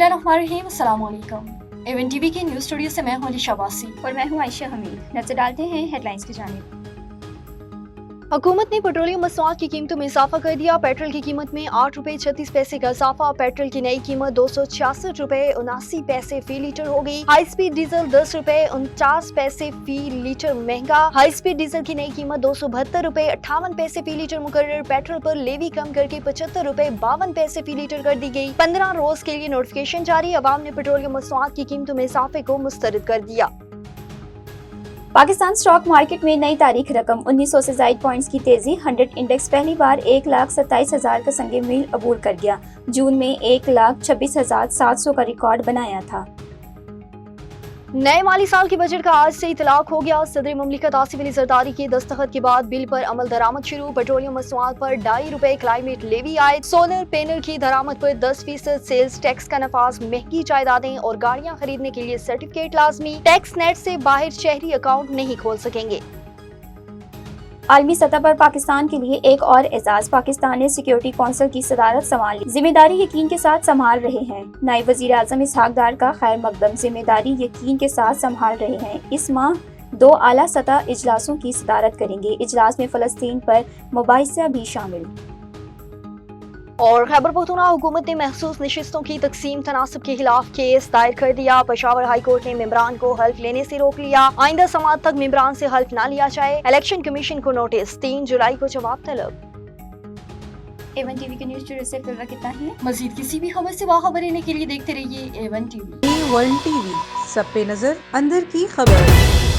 बिस्मिल्लाहिर्रहमानिर्रहीम, अस्सलाम वालेकुम। एवन टीवी के न्यूज़ स्टूडियो से मैं हूं अलीशा बासी और मैं हूं आयशा हमीद। नजर डालते हैं हेडलाइंस की जानिब। हुकूमत ने पेट्रोलियम मसनूआत की कीमतों में इजाफा कर दिया। पेट्रोल की कीमत में 8 रुपए 36 पैसे का इजाफा। पेट्रोल की नई कीमत 266 रुपए 79 पैसे फी लीटर हो गई। हाई स्पीड डीजल 10 रुपए 49 पैसे फी लीटर महंगा। हाई स्पीड डीजल की नई कीमत 272 रुपए 58 पैसे फी लीटर मुकर्रर। पेट्रोल पर लेवी कम करके 75 रुपए 52 पैसे फी लीटर कर दी गई। 15 रोज के लिए नोटिफिकेशन जारी। अवाम ने पेट्रोलियम मसनूआत की कीमतों में इजाफे को मुस्तरद कर दिया। पाकिस्तान स्टॉक मार्केट में नई तारीख रकम 1900 से जायद पॉइंट्स की तेजी। 100 इंडेक्स पहली बार 1,27,000 का संगे मील अबूर कर गया। जून में 1,26,700 का रिकॉर्ड बनाया था। नए माली साल के बजट का आज से इतलाक हो गया। सदर मुमलिकत आसिफ अली जरदारी के दस्तखत के बाद बिल पर अमल दरामद शुरू। पेट्रोलियम मसनूआत पर 2.5 रुपए क्लाइमेट लेवी आयद। सोलर पैनल की दरामद पर 10% सेल्स टैक्स का नफाज। महंगी जायदादें और गाड़ियां खरीदने के लिए सर्टिफिकेट लाजमी। टैक्स नेट से बाहर शहरी अकाउंट नहीं खोल सकेंगे। आलमी सतह पर पाकिस्तान के लिए एक और एजाज। पाकिस्तान ने सिक्योरिटी कौंसिल की सदारत संभाली। जिम्मेदारी यकीन के साथ संभाल रहे हैं। नायब वजीर आजम इसहाक डार का खैर मकदम। जिम्मेदारी यकीन के साथ संभाल रहे हैं। इस माह 2 आला सतह इजलासों की सदारत करेंगे। इजलास में फलस्तीन पर मुबाहिसा भी शामिल। और खैबर पख्तूनख्वा हुकूमत ने महसूस नशिस्तों की तकसीम तनासब के खिलाफ केस दायर कर दिया। पेशावर हाई कोर्ट ने मेंबरान को हल्फ लेने से रोक लिया। आइंदा समाअत तक मेंबरान से हल्फ न लिया जाए। इलेक्शन कमीशन को नोटिस। 3 जुलाई को जवाब तलब। एवन टीवी के न्यूज़ स्टूडियो से फिलहाल कितना ही है। मजीद किसी भी खबर से बाखबर रहने के लिए देखते रहिए एवन टीवी। A1 TV, सब पे नजर, अंदर की खबर।